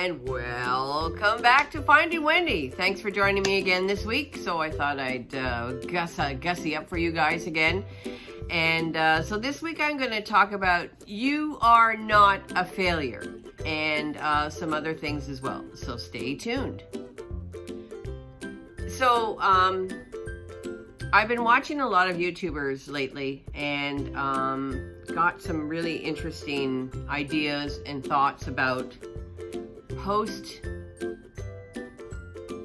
and welcome back to Finding Wendy. Thanks for joining me again this week. So I thought I'd gussy up for you guys again. And so this week I'm going to talk about you are not a failure and some other things as well. So stay tuned. So I've been watching a lot of YouTubers lately and got some really interesting ideas and thoughts about post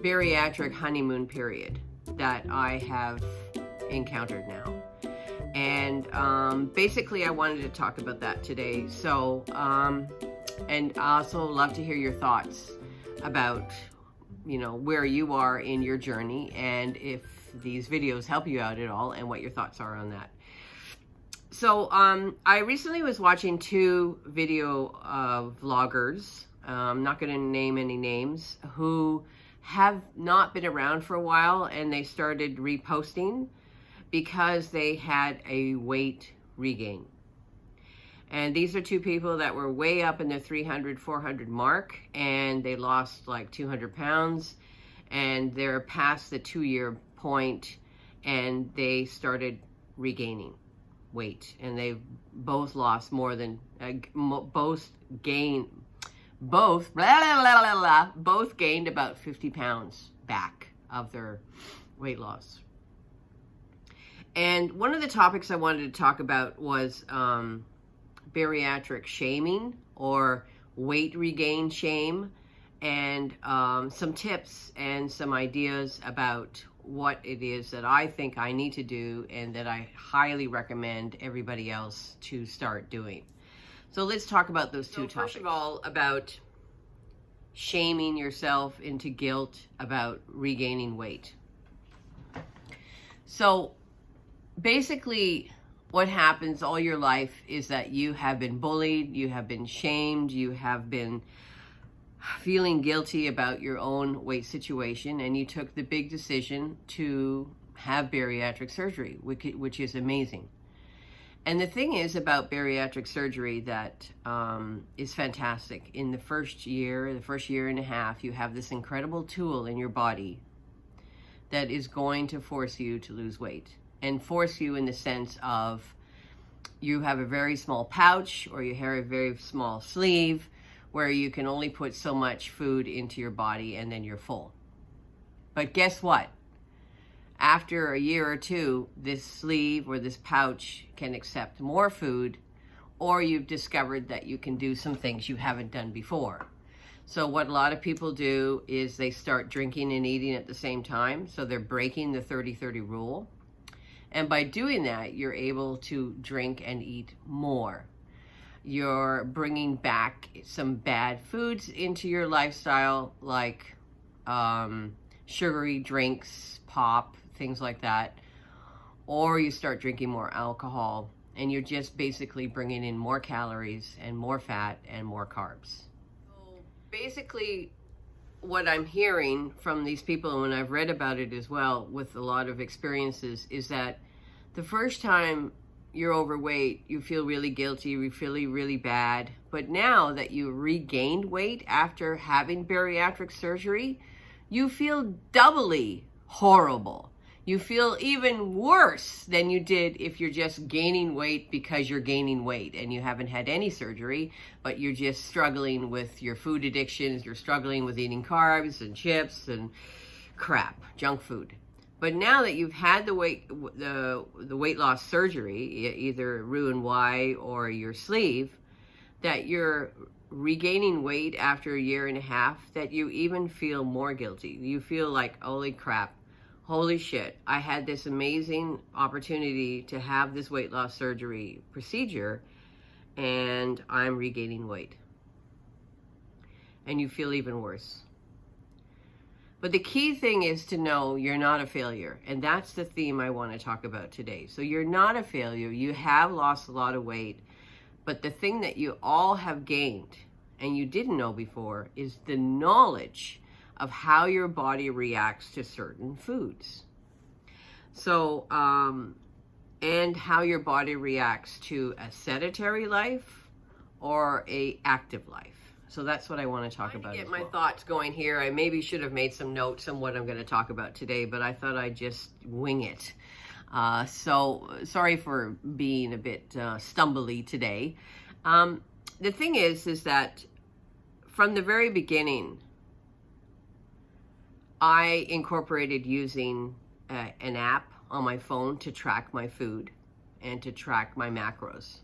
bariatric honeymoon period that I have encountered now. And basically I wanted to talk about that today. So and I also love to hear your thoughts about, you know, where you are in your journey and if these videos help you out at all and what your thoughts are on that. So I recently was watching two video vloggers, I'm not going to name any names, who have not been around for a while, and they started reposting because they had a weight regain. And these are two people that were way up in the 300, 400 mark, and they lost like 200 pounds, and they're past the 2-year point, and they started regaining weight, and they've both lost more than both gained about 50 pounds back of their weight loss. And one of the topics I wanted to talk about was bariatric shaming or weight regain shame, and some tips and some ideas about what it is that I think I need to do and that I highly recommend everybody else to start doing. So let's talk about those two topics. First of all, about shaming yourself into guilt about regaining weight. So basically what happens all your life is that you have been bullied, you have been shamed, you have been feeling guilty about your own weight situation, and you took the big decision to have bariatric surgery, which is amazing. And the thing is about bariatric surgery that is fantastic. In the first year and a half, you have this incredible tool in your body that is going to force you to lose weight, and force you in the sense of you have a very small pouch or you have a very small sleeve where you can only put so much food into your body and then you're full. But guess what? After a year or two, this sleeve or this pouch can accept more food, or you've discovered that you can do some things you haven't done before. So what a lot of people do is they start drinking and eating at the same time. So they're breaking the 30-30 rule. And by doing that, you're able to drink and eat more. You're bringing back some bad foods into your lifestyle, like sugary drinks, pop, things like that. Or you start drinking more alcohol, and you're just basically bringing in more calories and more fat and more carbs. So basically, what I'm hearing from these people, and when I've read about it as well with a lot of experiences, is that the first time you're overweight, you feel really guilty, you feel really bad. But now that you regained weight after having bariatric surgery, you feel doubly horrible. You feel even worse than you did if you're just gaining weight because you're gaining weight and you haven't had any surgery, but you're just struggling with your food addictions, you're struggling with eating carbs and chips and crap, junk food. But now that you've had the weight loss surgery, either Roux-en-Y or your sleeve, that you're regaining weight after a year and a half, that you even feel more guilty. You feel like, holy crap, holy shit, I had this amazing opportunity to have this weight loss surgery procedure, and I'm regaining weight. And you feel even worse. But the key thing is to know you're not a failure. And that's the theme I want to talk about today. So you're not a failure. You have lost a lot of weight. But the thing that you all have gained, and you didn't know before, is the knowledge of how your body reacts to certain foods. So, and how your body reacts to a sedentary life or a active life. So that's what I want to talk about. Get as my well. thoughts going here. I maybe should have made some notes on what I'm going to talk about today, but I thought I'd just wing it. So sorry for being a bit stumbly today. The thing is that from the very beginning, I incorporated using an app on my phone to track my food and to track my macros.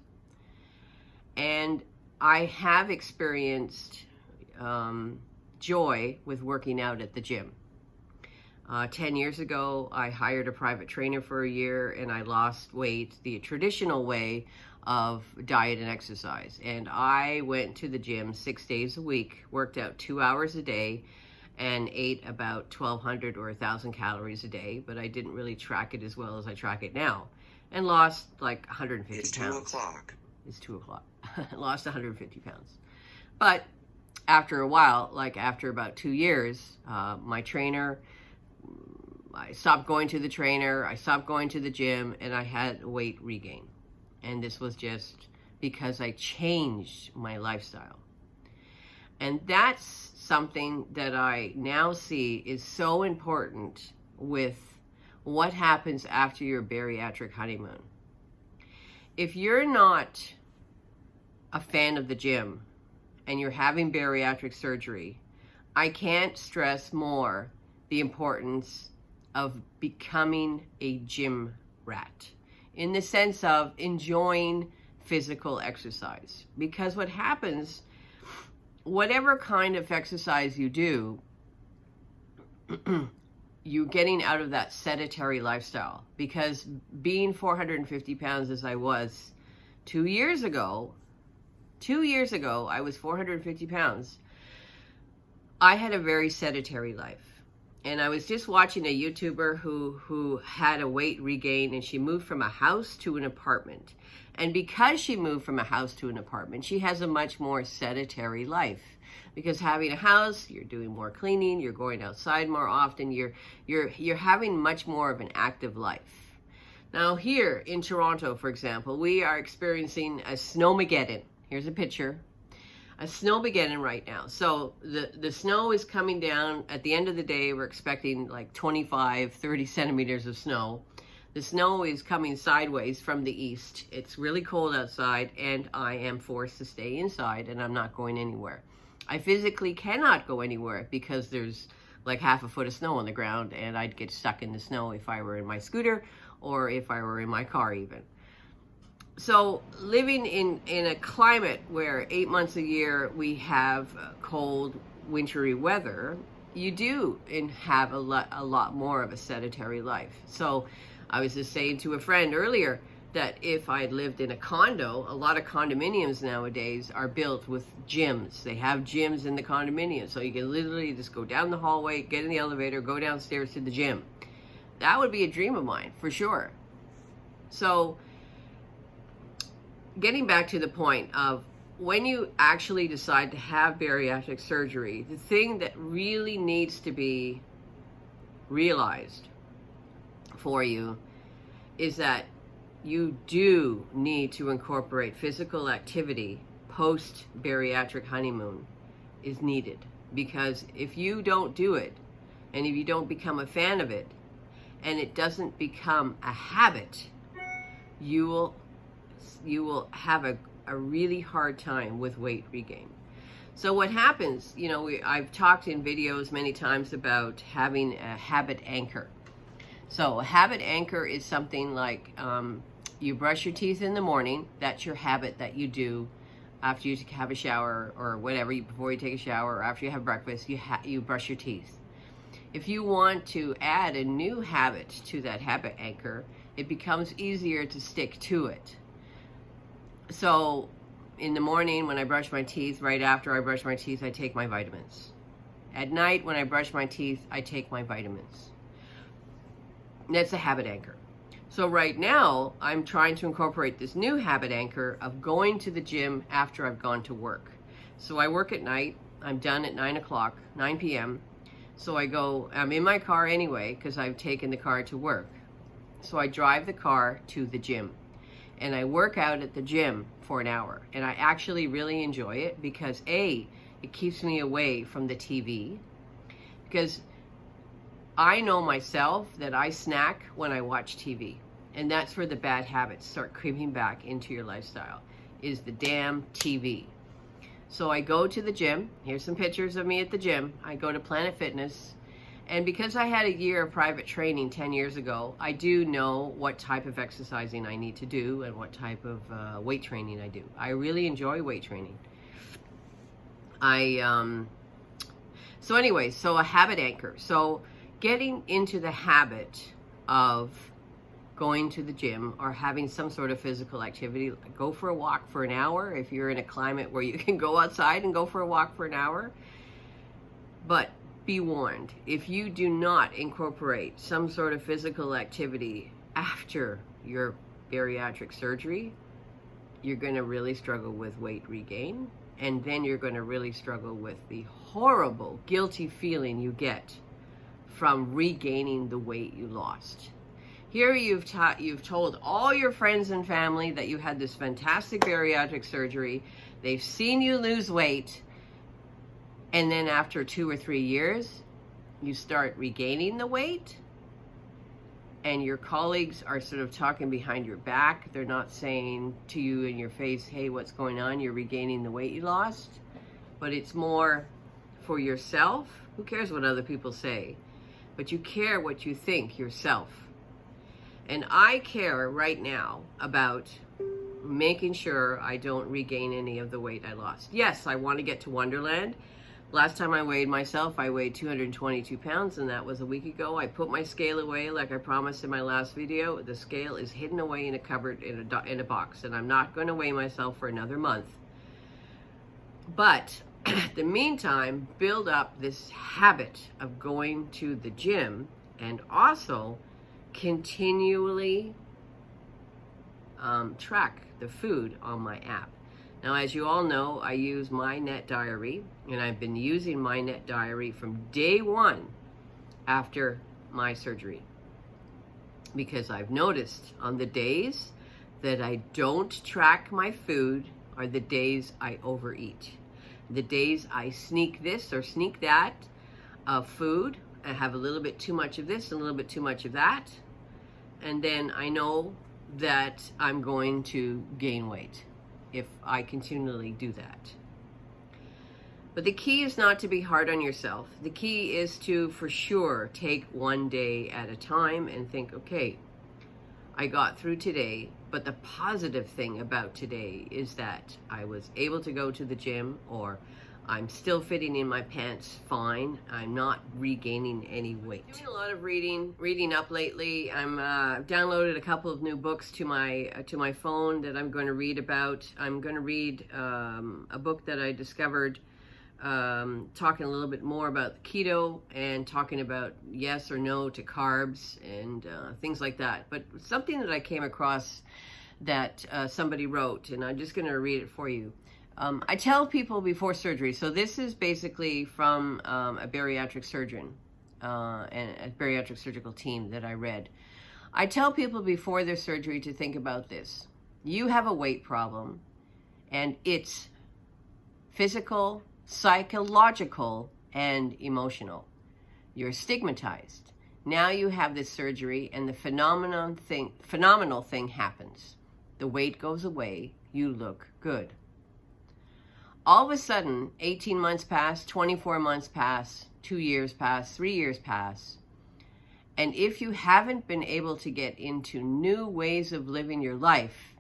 And I have experienced joy with working out at the gym. 10 years ago, I hired a private trainer for a year and I lost weight the traditional way of diet and exercise. And I went to the gym 6 days a week, worked out 2 hours a day, and ate about 1,200 or 1,000 calories a day, but I didn't really track it as well as I track it now, and lost like 150 pounds. It's 2 o'clock. It's 2 o'clock. Lost 150 pounds. But after a while, like after about 2 years, my trainer, I stopped going to the trainer, I stopped going to the gym, and I had weight regain. And this was just because I changed my lifestyle. And that's something that I now see is so important with what happens after your bariatric honeymoon. If you're not a fan of the gym and you're having bariatric surgery, I can't stress more the importance of becoming a gym rat in the sense of enjoying physical exercise. Because what happens, whatever kind of exercise you do, you're getting out of that sedentary lifestyle. Because being 450 pounds as I was 2 years ago, I was 450 pounds. I had a very sedentary life. And I was just watching a YouTuber who had a weight regain, and she moved from a house to an apartment. And because she moved from a house to an apartment, she has a much more sedentary life. Because having a house, you're doing more cleaning, you're going outside more often, you're having much more of an active life. Now here in Toronto, for example, we are experiencing a snowmageddon. Here's a picture. A snowmageddon right now. So the snow is coming down. At the end of the day, we're expecting like 25, 30 centimeters of snow. The snow is coming sideways from the east. It's really cold outside, and I am forced to stay inside, and I'm not going anywhere. I physically cannot go anywhere because there's like half a foot of snow on the ground, and I'd get stuck in the snow if I were in my scooter or if I were in my car even. So living in a climate where 8 months a year we have cold, wintry weather, you do have a lot more of a sedentary life. So I was just saying to a friend earlier that if I lived in a condo, a lot of condominiums nowadays are built with gyms. They have gyms in the condominium, so you can literally just go down the hallway, get in the elevator, go downstairs to the gym. That would be a dream of mine, for sure. So getting back to the point of when you actually decide to have bariatric surgery, the thing that really needs to be realized for you is that you do need to incorporate physical activity post bariatric honeymoon is needed. Because if you don't do it, and if you don't become a fan of it, and it doesn't become a habit, you will have a really hard time with weight regain. So what happens, I've talked in videos many times about having a habit anchor. So a habit anchor is something like you brush your teeth in the morning. That's your habit that you do after you have a shower or whatever, before you take a shower or after you have breakfast, you brush your teeth. If you want to add a new habit to that habit anchor, it becomes easier to stick to it. So in the morning when I brush my teeth, right after I brush my teeth, I take my vitamins. At night when I brush my teeth, I take my vitamins. That's a habit anchor. So right now, I'm trying to incorporate this new habit anchor of going to the gym after I've gone to work. So I work at night. I'm done at 9 p.m. So I'm in my car anyway because I've taken the car to work. So I drive the car to the gym. And I work out at the gym for an hour. And I actually really enjoy it because A, It keeps me away from the TV, because I know myself that I snack when I watch TV. And that's where the bad habits start creeping back into your lifestyle, is the damn TV. So I go to the gym. Here's some pictures of me at the gym. I go to Planet Fitness. And because I had a year of private training 10 years ago, I do know what type of exercising I need to do and what type of weight training I do. I really enjoy weight training. So anyway, so a habit anchor. So getting into the habit of going to the gym or having some sort of physical activity. Go for a walk for an hour if you're in a climate where you can go outside and go for a walk for an hour. But be warned, if you do not incorporate some sort of physical activity after your bariatric surgery, you're going to really struggle with weight regain, and then you're going to really struggle with the horrible, guilty feeling you get from regaining the weight you lost. Here you've told all your friends and family that you had this fantastic bariatric surgery. They've seen you lose weight. And then after 2 or 3 years, you start regaining the weight. And your colleagues are sort of talking behind your back. They're not saying to you in your face, hey, what's going on? You're regaining the weight you lost. But it's more for yourself. Who cares what other people say? But you care what you think yourself. And I care right now about making sure I don't regain any of the weight I lost. Yes, I want to get to Wonderland. Last time I weighed myself, I weighed 222 pounds, and that was a week ago. I put my scale away like I promised in my last video. The scale is hidden away in a cupboard in a box, and I'm not going to weigh myself for another month. But in the meantime, build up this habit of going to the gym, and also continually track the food on my app. Now, as you all know, I use My Net Diary, and I've been using My Net Diary from day one after my surgery, because I've noticed on the days that I don't track my food are the days I overeat. The days I sneak this or sneak that of food, I have a little bit too much of this and a little bit too much of that, and then I know that I'm going to gain weight if I continually do that. But the key is not to be hard on yourself. The key is to, for sure, take one day at a time and think, okay, I got through today, but the positive thing about today is that I was able to go to the gym, or I'm still fitting in my pants fine. I'm not regaining any weight. Doing a lot of reading up lately. I've downloaded a couple of new books to my phone that I'm going to read about. I'm going to read a book that I discovered talking a little bit more about keto and talking about yes or no to carbs and things like that. But something that I came across that somebody wrote, and I'm just going to read it for you. I tell people before surgery, so this is basically from a bariatric surgeon and a bariatric surgical team that I read. I tell people before their surgery to think about this. You have a weight problem, and it's physical, psychological, and emotional. You're stigmatized. Now you have this surgery, and the phenomenal thing happens. The weight goes away. You look good. All of a sudden, 18 months pass, 24 months pass, 2 years pass, 3 years pass. And if you haven't been able to get into new ways of living your life,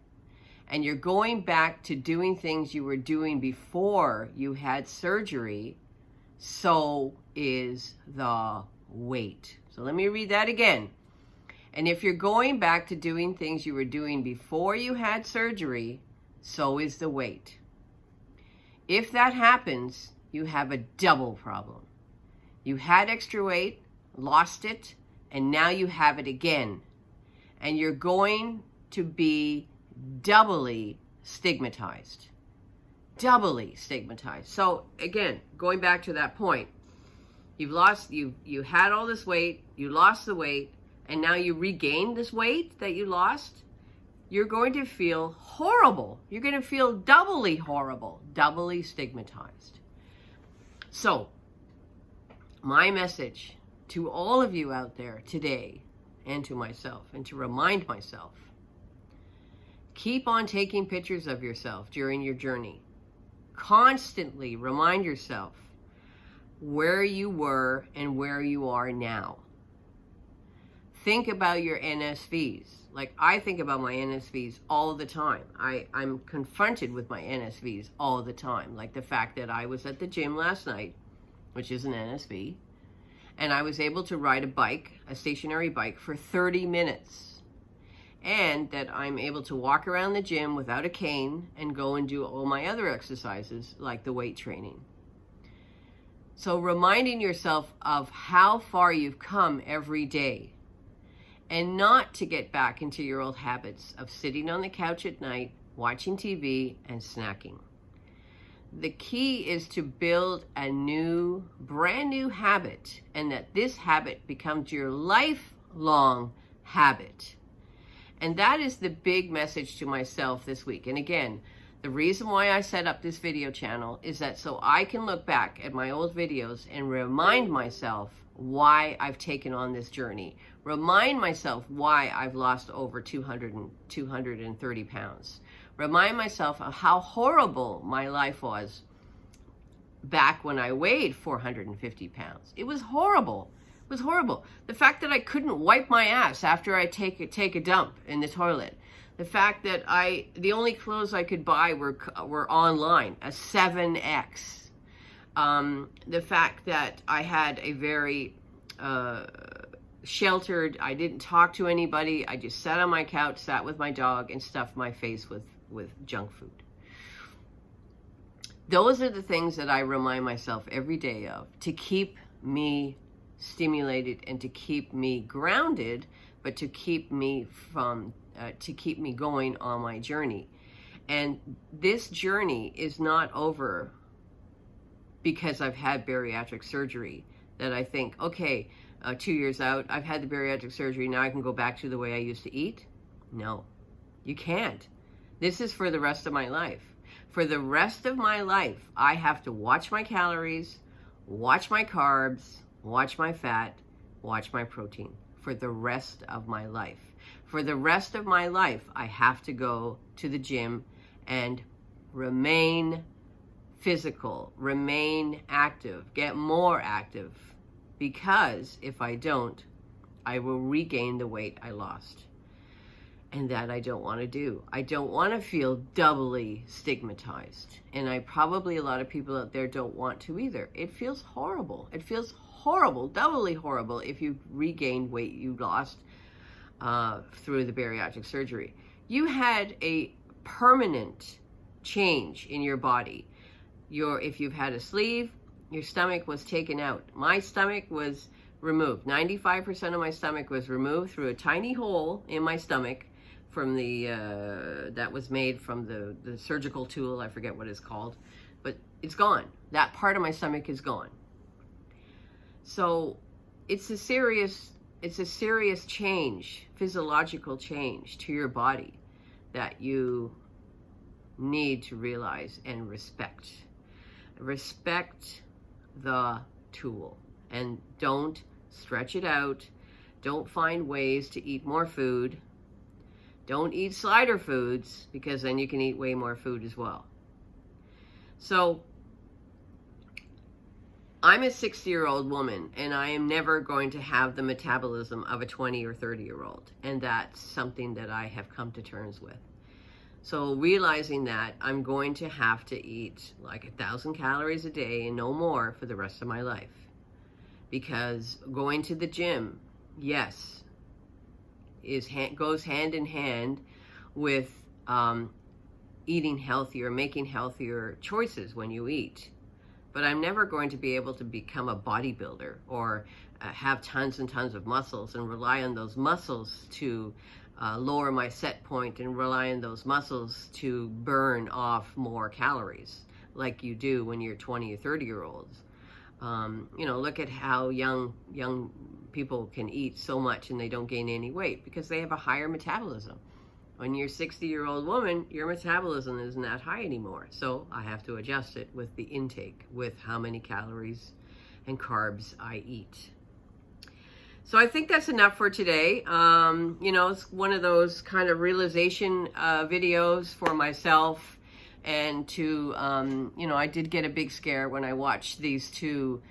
and you're going back to doing things you were doing before you had surgery, so is the weight. So let me read that again. And if you're going back to doing things you were doing before you had surgery, so is the weight. If that happens, you have a double problem. You had extra weight, lost it, and now you have it again. And you're going to be doubly stigmatized. Doubly stigmatized. So again, going back to that point, you had all this weight, you lost the weight, and now you regained this weight that you lost. You're going to feel horrible. You're going to feel doubly horrible, doubly stigmatized. So, my message to all of you out there today, and to myself, and to remind myself, keep on taking pictures of yourself during your journey. Constantly remind yourself where you were and where you are now. Think about your NSVs. Like, I think about my NSVs all the time. I'm confronted with my NSVs all the time. Like the fact that I was at the gym last night, which is an NSV, and I was able to ride a bike, a stationary bike, for 30 minutes. And that I'm able to walk around the gym without a cane and go and do all my other exercises, like the weight training. So reminding yourself of how far you've come every day, and not to get back into your old habits of sitting on the couch at night, watching TV, and snacking. The key is to build a brand new habit, and that this habit becomes your lifelong habit. And that is the big message to myself this week. And again, the reason why I set up this video channel is that so I can look back at my old videos and remind myself why I've taken on this journey. Remind myself why I've lost over 230 pounds. Remind myself of how horrible my life was back when I weighed 450 pounds. It was horrible. It was horrible. The fact that I couldn't wipe my ass after I take a dump in the toilet. The fact that the only clothes I could buy were online, a 7X. The fact that I had a very sheltered, I didn't talk to anybody. I just sat on my couch, sat with my dog, and stuffed my face with junk food. Those are the things that I remind myself every day of to keep me stimulated and to keep me grounded, but to keep me going on my journey. And this journey is not over because I've had bariatric surgery, that I think, okay, 2 years out, I've had the bariatric surgery, now I can go back to the way I used to eat. No, you can't. This is for the rest of my life. For the rest of my life, I have to watch my calories, watch my carbs, watch my fat, watch my protein for the rest of my life. For the rest of my life, I have to go to the gym and remain physical, remain active, get more active, because if I don't, I will regain the weight I lost. And that I don't want to do. I don't want to feel doubly stigmatized. And a lot of people out there don't want to either. It feels horrible. It feels horrible, doubly horrible, if you regain weight you lost through the bariatric surgery. You had a permanent change in your body. If you've had a sleeve, your stomach was taken out. My stomach was removed. 95% of my stomach was removed through a tiny hole in my stomach from that was made from the surgical tool. I forget what it's called, but it's gone. That part of my stomach is gone. So it's a serious change, physiological change to your body that you need to realize and respect. Respect the tool and don't stretch it out. Don't find ways to eat more food. Don't eat slider foods, because then you can eat way more food as well. So I'm a 60-year-old woman, and I am never going to have the metabolism of a 20 or 30-year-old. And that's something that I have come to terms with. So realizing that I'm going to have to eat like 1,000 calories a day and no more for the rest of my life. Because going to the gym, yes, goes hand in hand with eating healthier, making healthier choices when you eat. But I'm never going to be able to become a bodybuilder or have tons and tons of muscles and rely on those muscles to lower my set point and rely on those muscles to burn off more calories like you do when you're 20 or 30-year-olds. Look at how young people can eat so much and they don't gain any weight because they have a higher metabolism. When you're a 60-year-old woman, your metabolism isn't that high anymore. So I have to adjust it with the intake, with how many calories and carbs I eat. So I think that's enough for today. You know, it's one of those kind of realization videos for myself. And to, you know, I did get a big scare when I watched these two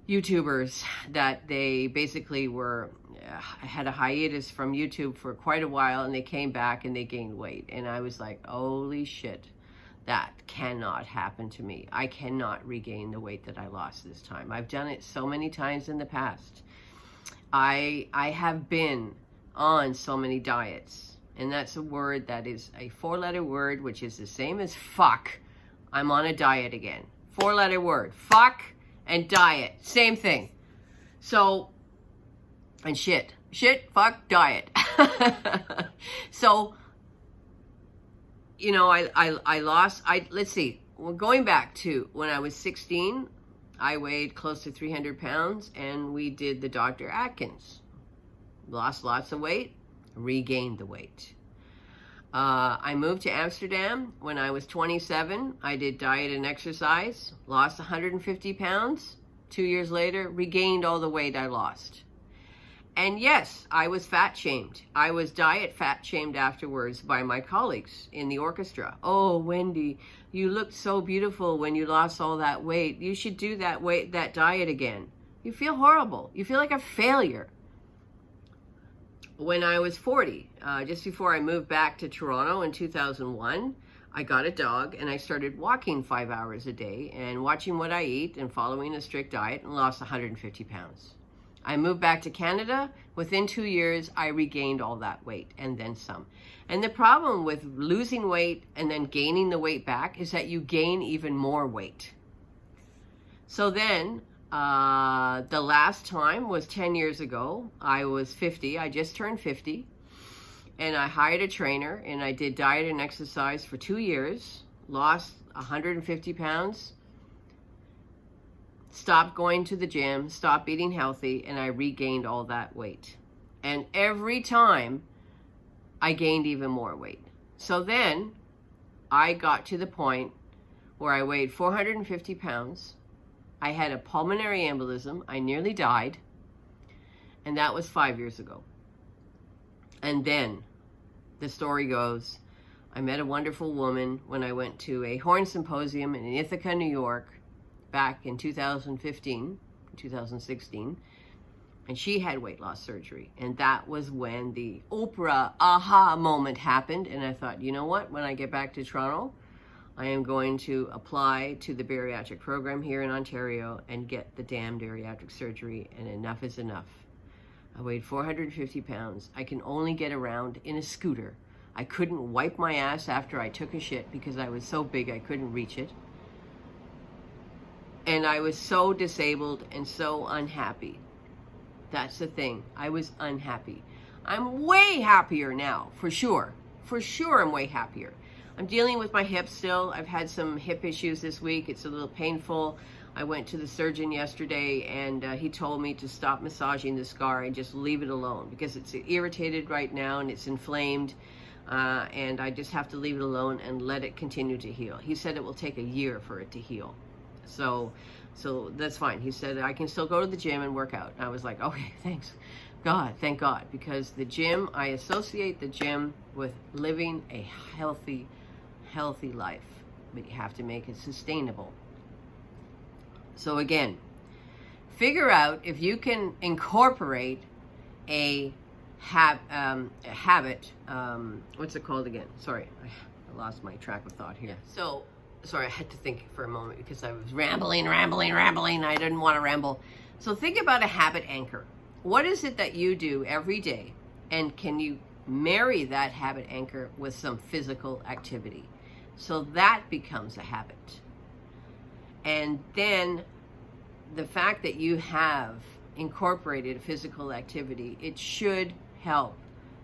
YouTubers that they basically were, had a hiatus from YouTube for quite a while, and they came back and they gained weight. And I was like, holy shit, that cannot happen to me. I cannot regain the weight that I lost this time. I've done it so many times in the past. I have been on so many diets, and that's a word that is a 4-letter word, which is the same as fuck. I'm on a diet again. 4-letter word, fuck and diet, same thing. So, and shit, fuck, diet. So, you know, I lost, let's see, well, going back to when I was 16, I weighed close to 300 pounds, and we did the Dr. Atkins. Lost lots of weight, regained the weight. I moved to Amsterdam when I was 27. I did diet and exercise, lost 150 pounds. 2 years later, regained all the weight I lost. And yes, I was fat shamed. I was diet fat shamed afterwards by my colleagues in the orchestra. Oh, Wendy, you looked so beautiful when you lost all that weight. You should do that diet again. You feel horrible. You feel like a failure. When I was 40, just before I moved back to Toronto in 2001, I got a dog and I started walking 5 hours a day and watching what I eat and following a strict diet, and lost 150 pounds. I moved back to Canada. Within 2 years, I regained all that weight and then some. And the problem with losing weight and then gaining the weight back is that you gain even more weight. So then, the last time was 10 years ago. I was 50. I just turned 50. And I hired a trainer, and I did diet and exercise for 2 years, lost 150 pounds, stopped going to the gym, stopped eating healthy, and I regained all that weight. And every time, I gained even more weight. So then, I got to the point where I weighed 450 pounds. I had a pulmonary embolism. I nearly died. And that was 5 years ago. And then, the story goes, I met a wonderful woman when I went to a horn symposium in Ithaca, New York, back in 2016, and she had weight loss surgery. And that was when the Oprah aha moment happened. And I thought, you know what? When I get back to Toronto, I am going to apply to the bariatric program here in Ontario and get the damn bariatric surgery, and enough is enough. I weighed 450 pounds. I can only get around in a scooter. I couldn't wipe my ass after I took a shit because I was so big I couldn't reach it. And I was so disabled and so unhappy. That's the thing. I was unhappy. I'm way happier now, for sure. For sure I'm way happier. I'm dealing with my hip still. I've had some hip issues this week. It's a little painful. I went to the surgeon yesterday, and he told me to stop massaging the scar and just leave it alone because it's irritated right now and it's inflamed, and I just have to leave it alone and let it continue to heal. He said it will take a year for it to heal. So that's fine. He said I can still go to the gym and work out. And I was like, okay, thanks God, thank God, because the gym, I associate the gym with living a healthy life, but you have to make it sustainable. So again, figure out if you can incorporate a habit. What's it called again? Sorry, I lost my track of thought here. So, sorry, I had to think for a moment because I was rambling. I didn't want to ramble. So think about a habit anchor. What is it that you do every day? And can you marry that habit anchor with some physical activity? So that becomes a habit. And then the fact that you have incorporated physical activity, it should help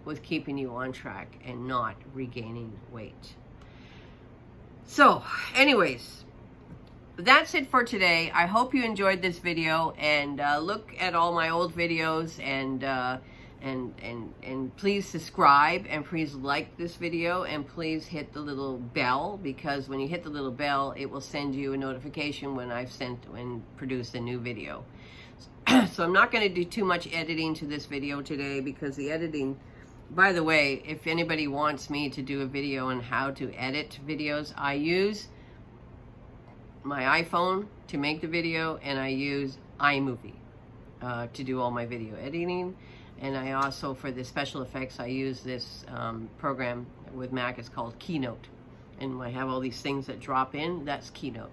with keeping you on track and not regaining weight. So, anyways, that's it for today. I hope you enjoyed this video, and look at all my old videos And please subscribe, and please like this video, and please hit the little bell, because when you hit the little bell, it will send you a notification when I've sent and produced a new video. So I'm not going to do too much editing to this video today, because the editing, by the way, if anybody wants me to do a video on how to edit videos, I use my iPhone to make the video, and I use iMovie to do all my video editing. And I also, for the special effects, I use this program with Mac. It's called Keynote. And I have all these things that drop in. That's Keynote.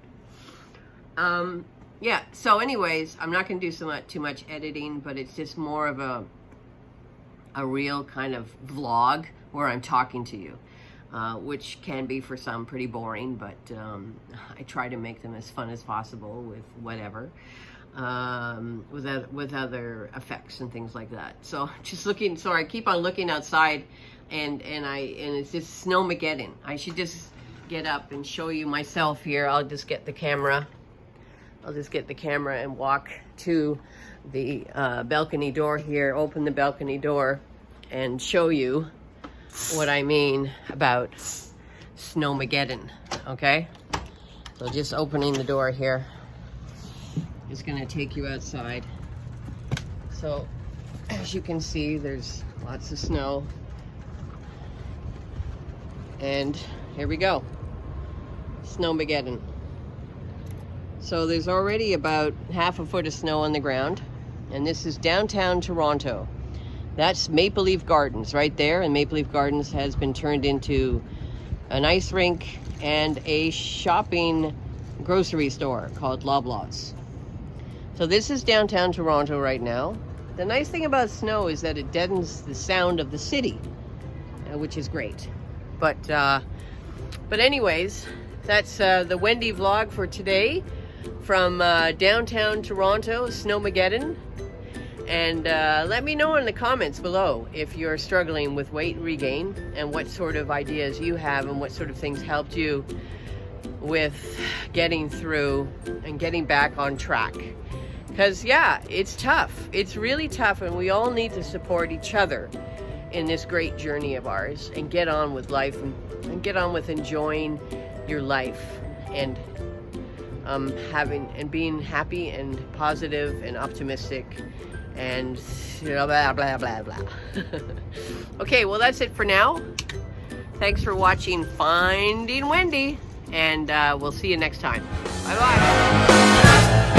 Yeah, so anyways, I'm not going to do too much editing, but it's just more of a real kind of vlog where I'm talking to you, which can be for some pretty boring, but I try to make them as fun as possible with whatever. With other effects and things like that. So just looking, so I keep on looking outside, and it's just Snowmageddon. I should just get up and show you myself here. I'll just get the camera. I'll just get the camera and walk to the balcony door here, open the balcony door, and show you what I mean about Snowmageddon, okay? So just opening the door here is going to take you outside. So as you can see, there's lots of snow, and here we go, Snowmageddon. So there's already about half a foot of snow on the ground, and this is downtown Toronto. That's Maple Leaf Gardens right there, and Maple Leaf Gardens has been turned into an ice rink and a shopping grocery store called Loblaws. So this is downtown Toronto right now. The nice thing about snow is that it deadens the sound of the city, which is great. But anyways, that's the Wendy vlog for today from downtown Toronto, Snowmageddon. And let me know in the comments below if you're struggling with weight regain, and what sort of ideas you have, and what sort of things helped you with getting through and getting back on track. Because, yeah, it's tough. It's really tough, and we all need to support each other in this great journey of ours, and get on with life, and get on with enjoying your life, and being happy and positive and optimistic, and blah, blah, blah, blah. Okay, well, that's it for now. Thanks for watching Finding Wendy, and we'll see you next time. Bye-bye.